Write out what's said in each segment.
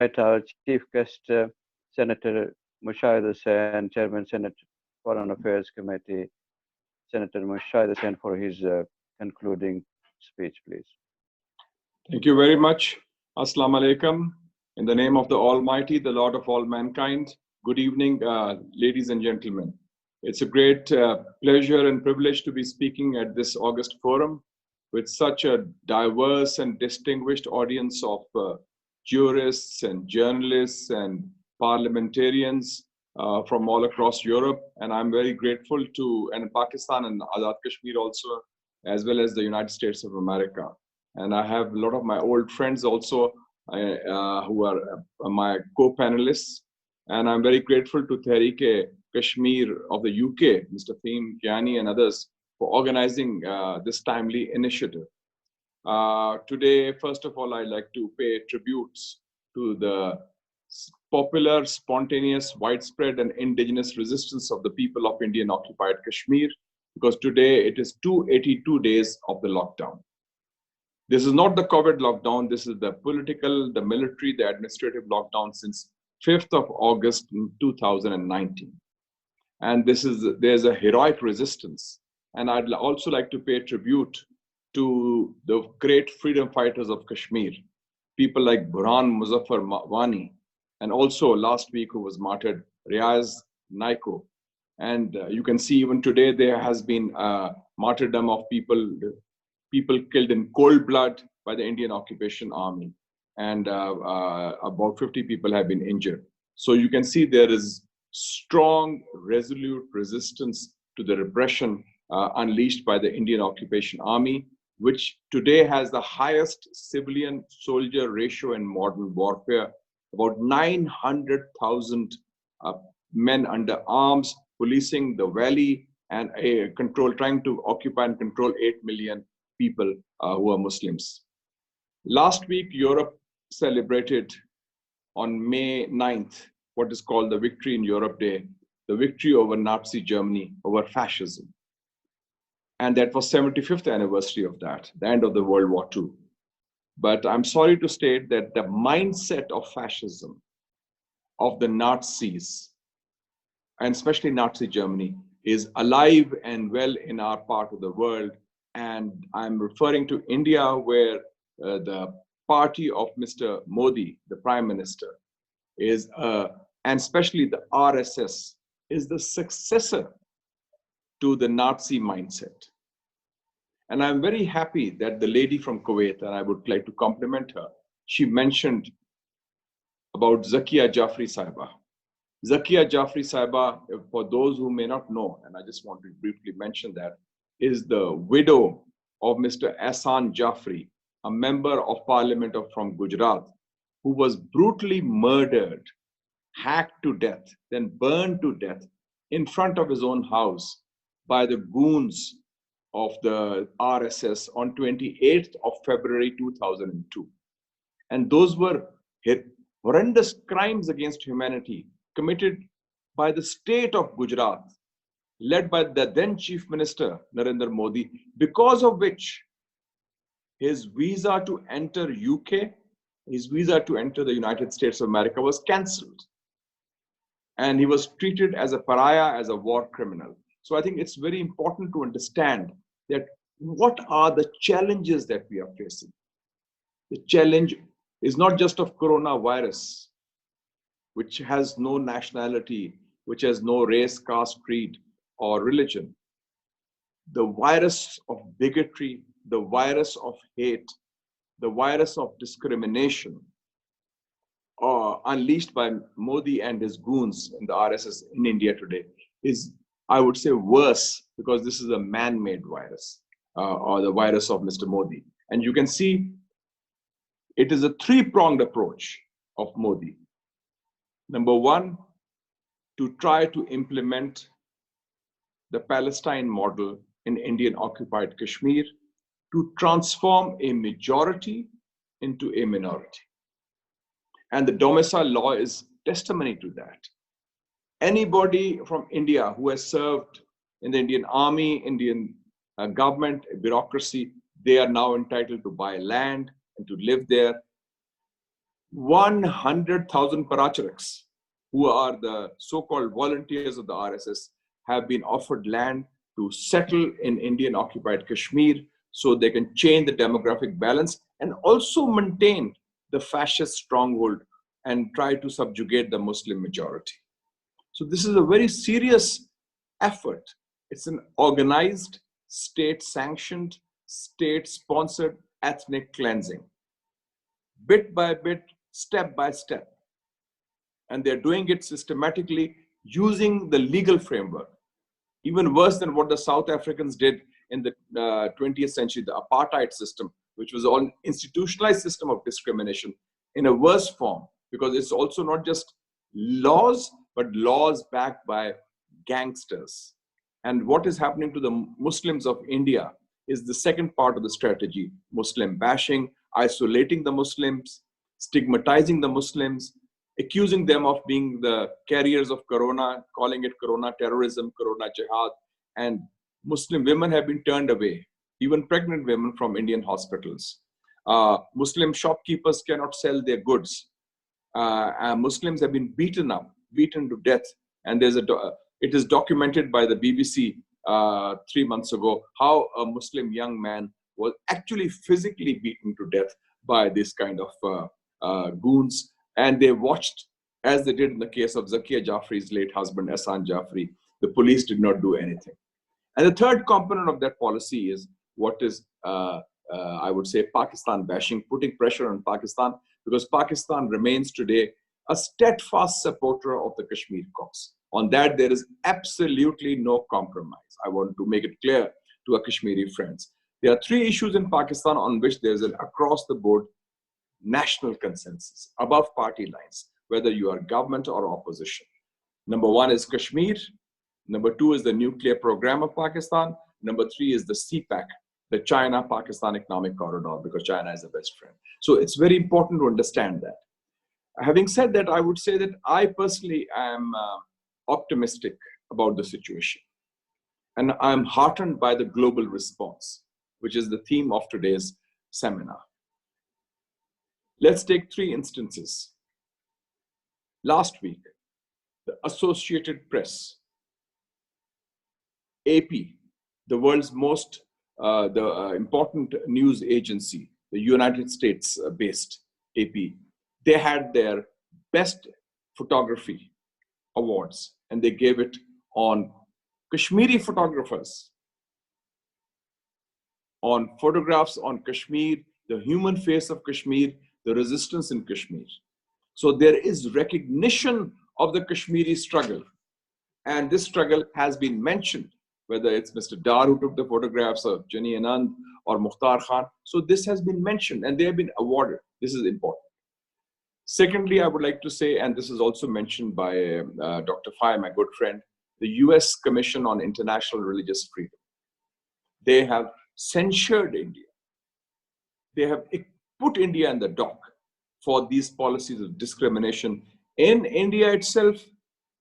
Our chief guest, Senator Mushahid Hussain, Chairman Senate Foreign Affairs Committee, Senator Mushahid Hussain, for his concluding speech, please. Thank you very much. Assalamu alaikum. In the name of the Almighty, the Lord of all mankind, good evening, ladies and gentlemen. It's a great pleasure and privilege to be speaking at this August forum with such a diverse and distinguished audience of jurists and journalists and parliamentarians from all across Europe. And I'm very grateful to and Pakistan and Azad Kashmir also, as well as the United States of America. And I have a lot of my old friends also who are my co-panelists. And I'm very grateful to Tehreek-e-Kashmir of the UK, Mr. Fahim, Kayani, and others for organizing this timely initiative. Today, first of all, I'd like to pay tributes to the popular, spontaneous, widespread, and indigenous resistance of the people of Indian occupied Kashmir, because today it is 282 days of the lockdown. This is not the COVID lockdown. This is the political, the military, the administrative lockdown since 5th of August 2019. And there's a heroic resistance. And I'd also like to pay tribute to the great freedom fighters of Kashmir, people like Burhan Muzaffar Wani, and also last week who was martyred, Riaz Naiko. And you can see even today there has been a martyrdom of people killed in cold blood by the Indian occupation army. And about 50 people have been injured. So you can see there is strong, resolute resistance to the repression unleashed by the Indian occupation army, which today has the highest civilian soldier ratio in modern warfare, about 900,000 men under arms, policing the valley and trying to occupy and control 8 million people who are Muslims. Last week, Europe celebrated on May 9th, what is called the Victory in Europe Day, the victory over Nazi Germany, over fascism. And that was 75th anniversary of that, the end of the World War II. But I'm sorry to state that the mindset of fascism, of the Nazis, and especially Nazi Germany, is alive and well in our part of the world. And I'm referring to India, where the party of Mr. Modi, the Prime Minister, is, and especially the RSS, is the successor to the Nazi mindset. And I'm very happy that the lady from Kuwait, and I would like to compliment her, she mentioned about Zakia Jafri Saiba. Zakia Jafri Saiba, for those who may not know, and I just want to briefly mention that, is the widow of Mr. Ahsan Jafri, a member of parliament from Gujarat, who was brutally murdered, hacked to death, then burned to death in front of his own house by the goons of the RSS on 28th of February 2002. And those were horrendous crimes against humanity committed by the state of Gujarat, led by the then Chief Minister, Narendra Modi, because of which his visa to enter UK, his visa to enter the United States of America was cancelled. And he was treated as a pariah, as a war criminal. So I think it's very important to understand that what are the challenges that we are facing. The challenge is not just of coronavirus, which has no nationality, which has no race, caste, creed, or religion. The virus of bigotry, the virus of hate, the virus of discrimination, unleashed by Modi and his goons in the RSS in India today, is, I would say, worse, because this is a man-made virus, or the virus of Mr. Modi. And you can see it is a three-pronged approach of Modi. Number one, to try to implement the Palestine model in Indian occupied Kashmir, to transform a majority into a minority. And the domicile law is testimony to that. Anybody from India who has served in the Indian army, Indian government, bureaucracy, they are now entitled to buy land and to live there. 100,000 Parachariks, who are the so-called volunteers of the RSS, have been offered land to settle in Indian occupied Kashmir so they can change the demographic balance and also maintain the fascist stronghold and try to subjugate the Muslim majority. So this is a very serious effort. It's an organized, state-sanctioned, state-sponsored ethnic cleansing, bit by bit, step by step. And they're doing it systematically using the legal framework, even worse than what the South Africans did in the 20th century, the apartheid system, which was an institutionalized system of discrimination in a worse form, because it's also not just laws, but laws backed by gangsters. And what is happening to the Muslims of India is the second part of the strategy: Muslim bashing, isolating the Muslims, stigmatizing the Muslims, accusing them of being the carriers of corona, calling it corona terrorism, corona jihad. And Muslim women have been turned away, even pregnant women, from Indian hospitals. Muslim shopkeepers cannot sell their goods. Muslims have been beaten up, beaten to death. And it is documented by the BBC 3 months ago how a Muslim young man was actually physically beaten to death by this kind of goons. And they watched, as they did in the case of Zakia Jafri's late husband, Ehsan Jafri. The police did not do anything. And the third component of that policy is what is, I would say, Pakistan bashing, putting pressure on Pakistan, because Pakistan remains today a steadfast supporter of the Kashmir cause. On that, there is absolutely no compromise. I want to make it clear to our Kashmiri friends. There are 3 issues in Pakistan on which there is an across-the-board national consensus, above party lines, whether you are government or opposition. Number 1 is Kashmir. Number 2 is the nuclear program of Pakistan. Number 3 is the CPEC, the China-Pakistan Economic Corridor, because China is the best friend. So it's very important to understand that. Having said that, I would say that I personally am optimistic about the situation. And I'm heartened by the global response, which is the theme of today's seminar. Let's take 3 instances. Last week, the Associated Press, AP, the world's most important news agency, the United States based AP, they had their best photography awards, and they gave it on Kashmiri photographers, on photographs on Kashmir, the human face of Kashmir, the resistance in Kashmir. So there is recognition of the Kashmiri struggle. And this struggle has been mentioned, whether it's Mr. Dar who took the photographs of Jani Anand or Mukhtar Khan. So this has been mentioned and they have been awarded. This is important. Secondly, I would like to say, and this is also mentioned by Dr. Fahim, my good friend, the US Commission on International Religious Freedom. They have censured India. They have put India in the dock for these policies of discrimination in India itself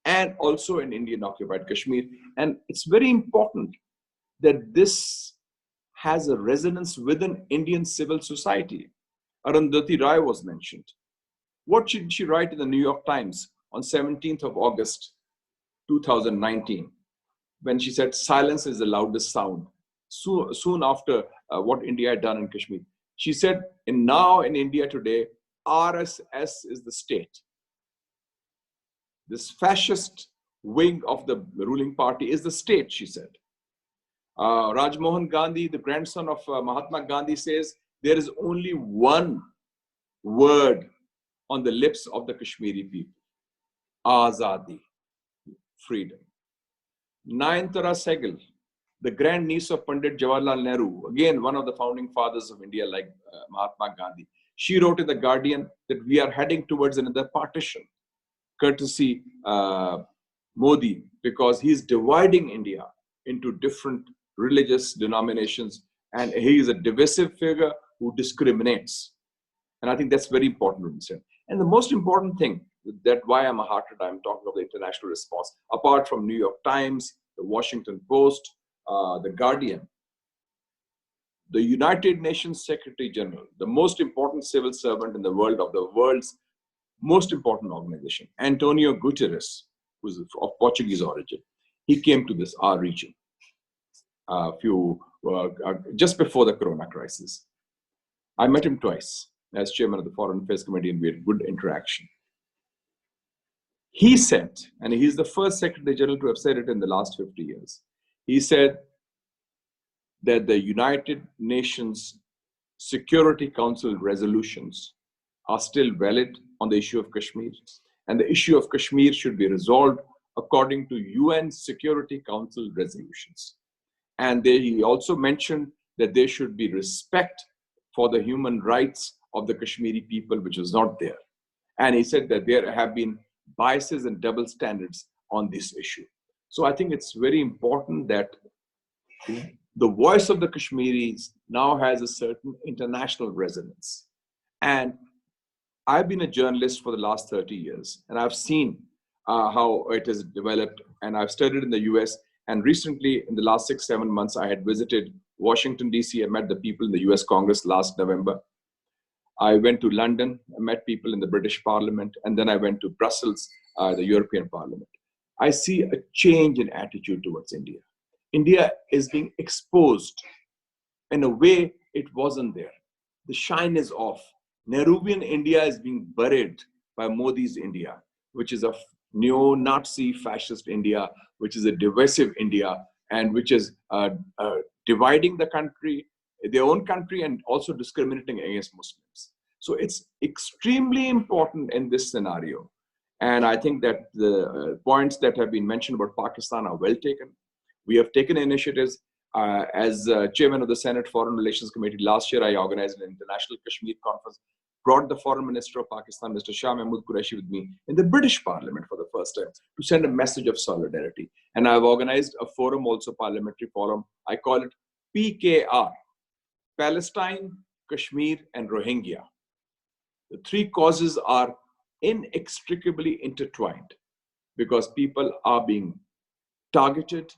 and also in Indian occupied Kashmir. And it's very important that this has a resonance within Indian civil society. Arundhati Roy was mentioned. What did she write in the New York Times on 17th of August, 2019, when she said silence is the loudest sound, soon after what India had done in Kashmir? She said, now in India today, RSS is the state. This fascist wing of the ruling party is the state, she said. Rajmohan Gandhi, the grandson of Mahatma Gandhi, says there is only one word on the lips of the Kashmiri people: Azadi, freedom. Nayantara Sehgal, the grandniece of Pandit Jawaharlal Nehru, again one of the founding fathers of India, like Mahatma Gandhi, she wrote in The Guardian that we are heading towards another partition, courtesy Modi, because he's dividing India into different religious denominations, and he is a divisive figure who discriminates. And I think that's very important to understand. And the most important thing, that why I'm heartened, I'm talking of the international response, apart from New York Times, the Washington Post, the Guardian, the United Nations Secretary General, the most important civil servant in the world of the world's most important organization, Antonio Guterres, who's of Portuguese origin, he came to our region just before the Corona crisis. I met him twice as chairman of the Foreign Affairs Committee, and we had good interaction. He said, and he's the first Secretary General to have said it in the last 50 years, he said that the United Nations Security Council resolutions are still valid on the issue of Kashmir, and the issue of Kashmir should be resolved according to UN Security Council resolutions. And he also mentioned that there should be respect for the human rights of the Kashmiri people, which was not there. And he said that there have been biases and double standards on this issue. So I think it's very important that the voice of the Kashmiris now has a certain international resonance. And I've been a journalist for the last 30 years, and I've seen how it has developed, and I've studied in the US. And recently, in the last 6-7 months, I had visited Washington, DC. I met the people in the US Congress last November. I went to London, I met people in the British Parliament, and then I went to Brussels, the European Parliament. I see a change in attitude towards India. India is being exposed in a way it wasn't there. The shine is off. Nehruvian India is being buried by Modi's India, which is a neo-Nazi fascist India, which is a divisive India, and which is dividing the country, their own country, and also discriminating against Muslims. So it's extremely important in this scenario. And I think that the points that have been mentioned about Pakistan are well taken. We have taken initiatives. As chairman of the Senate Foreign Relations Committee, last year I organized an international Kashmir conference, brought the Foreign Minister of Pakistan, Mr. Shah Mahmood Qureshi, with me in the British Parliament for the first time to send a message of solidarity. And I've organized a forum also, parliamentary forum. I call it PKR, Palestine, Kashmir, and Rohingya. The three causes are inextricably intertwined because people are being targeted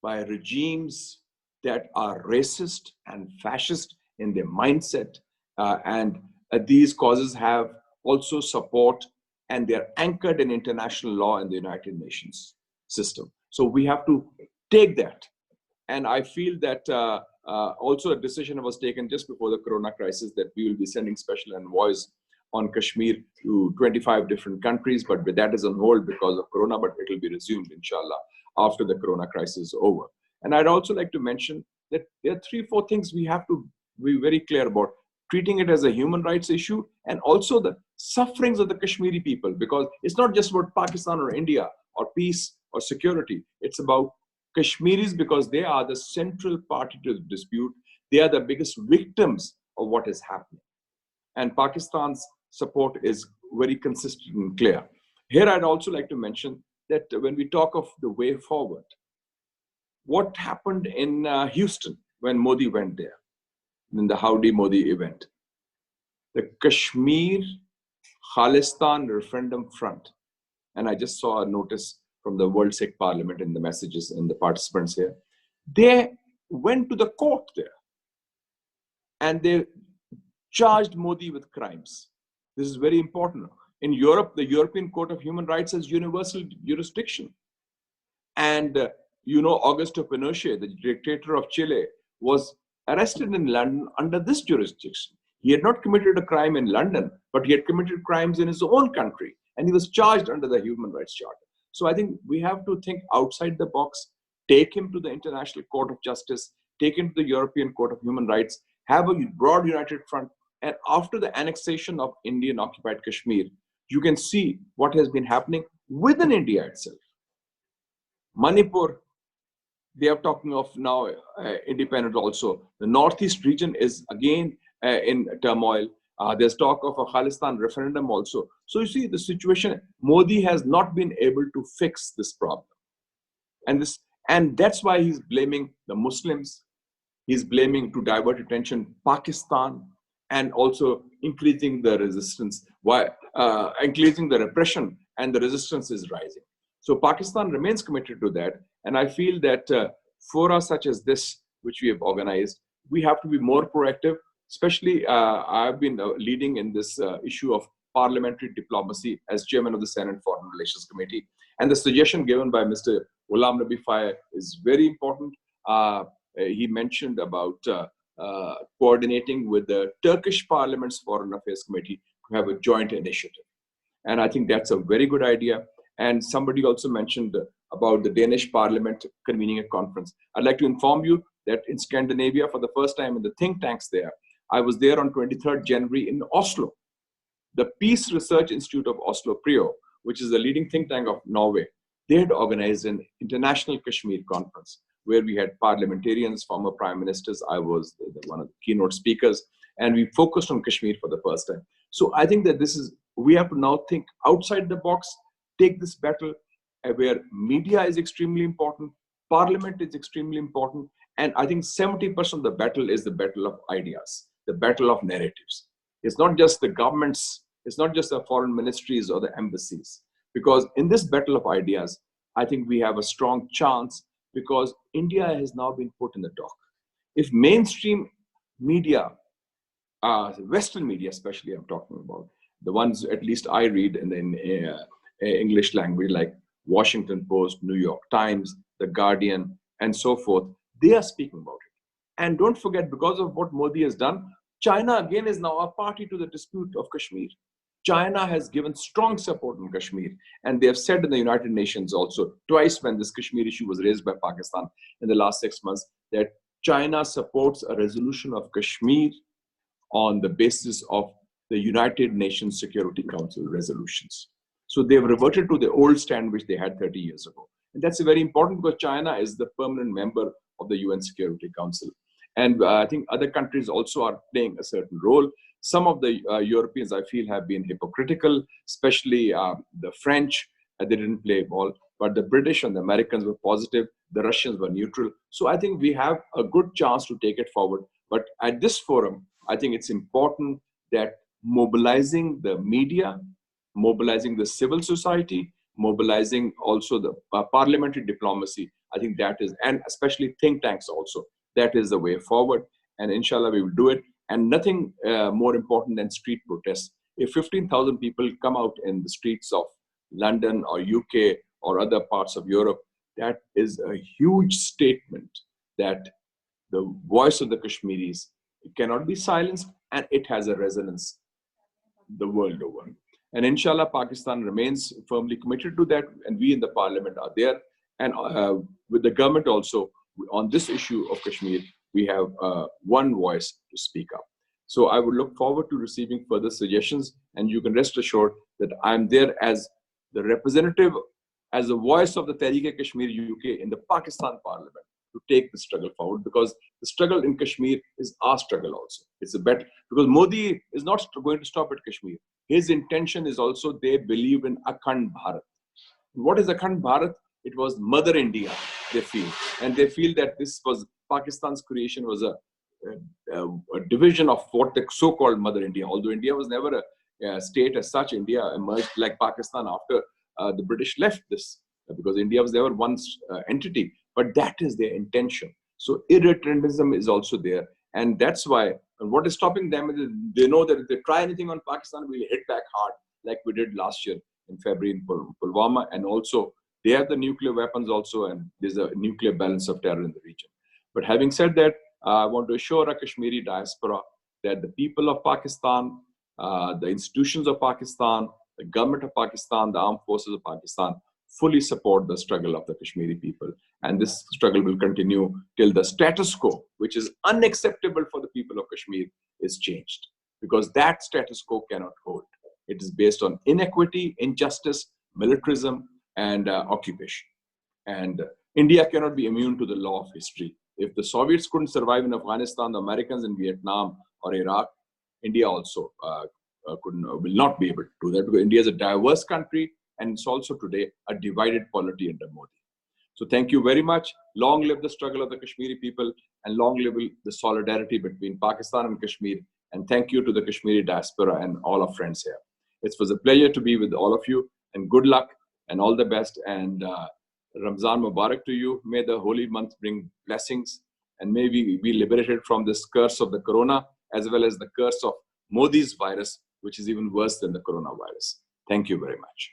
by regimes that are racist and fascist in their mindset. And these causes have also support, and they're anchored in international law and the United Nations system. So we have to take that. And I feel that also a decision was taken just before the Corona crisis that we will be sending special envoys on Kashmir to 25 different countries, but that is on hold because of Corona, but it will be resumed, inshallah, after the Corona crisis is over. And I'd also like to mention that there are 3-4 things we have to be very clear about: treating it as a human rights issue, and also the sufferings of the Kashmiri people, because it's not just about Pakistan or India or peace or security. It's about Kashmiris, because they are the central party to the dispute. They are the biggest victims of what is happening. And Pakistan's support is very consistent and clear. Here, I'd also like to mention that when we talk of the way forward, what happened in Houston when Modi went there, in the Howdy Modi event? The Kashmir Khalistan Referendum Front, and I just saw a notice from the World Sikh Parliament in the messages and the participants here, they went to the court there and they charged Modi with crimes. This is very important. In Europe, the European Court of Human Rights has universal jurisdiction. And Augusto Pinochet, the dictator of Chile, was arrested in London under this jurisdiction. He had not committed a crime in London, but he had committed crimes in his own country, and he was charged under the Human Rights Charter. So I think we have to think outside the box, take him to the International Court of Justice, take him to the European Court of Human Rights, have a broad united front. And after the annexation of Indian occupied Kashmir, you can see what has been happening within India itself. Manipur, they are talking of now independent also. The Northeast region is again in turmoil. There's talk of a Khalistan referendum also. So you see the situation, Modi has not been able to fix this problem. And that's why he's blaming the Muslims. He's blaming, to divert attention, Pakistan, and also increasing the resistance, increasing the repression, and the resistance is rising. So Pakistan remains committed to that. And I feel that fora such as this, which we have organized, we have to be more proactive. Especially, I've been leading in this issue of parliamentary diplomacy as chairman of the Senate Foreign Relations Committee. And the suggestion given by Mr. Ghulam Nabi is very important. He mentioned about coordinating with the Turkish Parliament's Foreign Affairs Committee to have a joint initiative. And I think that's a very good idea. And somebody also mentioned about the Danish Parliament convening a conference. I'd like to inform you that in Scandinavia, for the first time in the think tanks there, I was there on 23rd January in Oslo. The Peace Research Institute of Oslo, PRIO, which is the leading think tank of Norway, they had organized an international Kashmir conference where we had parliamentarians, former prime ministers. I was one of the keynote speakers, and we focused on Kashmir for the first time. So I think that we have to now think outside the box, take this battle where media is extremely important, parliament is extremely important, and I think 70% of the battle is the battle of ideas, the battle of narratives. It's not just the governments, it's not just the foreign ministries or the embassies, because in this battle of ideas, I think we have a strong chance because India has now been put in the dock. If mainstream media, Western media especially I'm talking about, the ones at least I read in English language like Washington Post, New York Times, The Guardian, and so forth, they are speaking about it. And don't forget, because of what Modi has done, China again is now a party to the dispute of Kashmir. China has given strong support in Kashmir, and they have said in the United Nations also, twice when this Kashmir issue was raised by Pakistan in the last 6 months, that China supports a resolution of Kashmir on the basis of the United Nations Security Council resolutions. So they've reverted to the old stand which they had 30 years ago. And that's very important because China is the permanent member of the UN Security Council. And I think other countries also are playing a certain role. Some of the Europeans, I feel, have been hypocritical, especially the French. They didn't play ball, but the British and the Americans were positive. The Russians were neutral. So I think we have a good chance to take it forward. But at this forum, I think it's important that mobilizing the media, mobilizing the civil society, mobilizing also the parliamentary diplomacy, I think that is, and especially think tanks also, that is the way forward. And inshallah, we will do it. And nothing more important than street protests. If 15,000 people come out in the streets of London or UK or other parts of Europe, that is a huge statement that the voice of the Kashmiris cannot be silenced, and it has a resonance the world over. And inshallah, Pakistan remains firmly committed to that, and we in the parliament are there. And with the government also, on this issue of Kashmir, we have one voice to speak up. So I would look forward to receiving further suggestions, and you can rest assured that I'm there as the representative, as the voice of the Tehreek-e-Kashmir UK in the Pakistan parliament to take the struggle forward, because the struggle in Kashmir is our struggle also. It's a bet, because Modi is not going to stop at Kashmir. His intention is also, they believe in Akhand Bharat. What is Akhand Bharat? It was Mother India, they feel. And they feel that this was Pakistan's creation was a division of what the so-called Mother India. Although India was never a state as such, India emerged like Pakistan after the British left this, because India was never one entity. But that is their intention. So irredentism is also there. And that's why, and what is stopping them is they know that if they try anything on Pakistan, we'll hit back hard, like we did last year in February in Pulwama. And also, they have the nuclear weapons also, and there's a nuclear balance of terror in the region. But having said that, I want to assure a Kashmiri diaspora that the people of Pakistan, the institutions of Pakistan, the government of Pakistan, the armed forces of Pakistan fully support the struggle of the Kashmiri people. And this struggle will continue till the status quo, which is unacceptable for the people of Kashmir, is changed. Because that status quo cannot hold. It is based on inequity, injustice, militarism, and occupation. And India cannot be immune to the law of history. If the Soviets couldn't survive in Afghanistan, the Americans in Vietnam or Iraq, India also will not be able to do that, because India is a diverse country, and it's also today a divided polity under Modi. So thank you very much. Long live the struggle of the Kashmiri people, and long live the solidarity between Pakistan and Kashmir. And thank you to the Kashmiri diaspora and all our friends here. It was a pleasure to be with all of you, and good luck and all the best. And Ramzan Mubarak to you. May the holy month bring blessings and may we be liberated from this curse of the corona, as well as the curse of Modi's virus, which is even worse than the coronavirus. Thank you very much.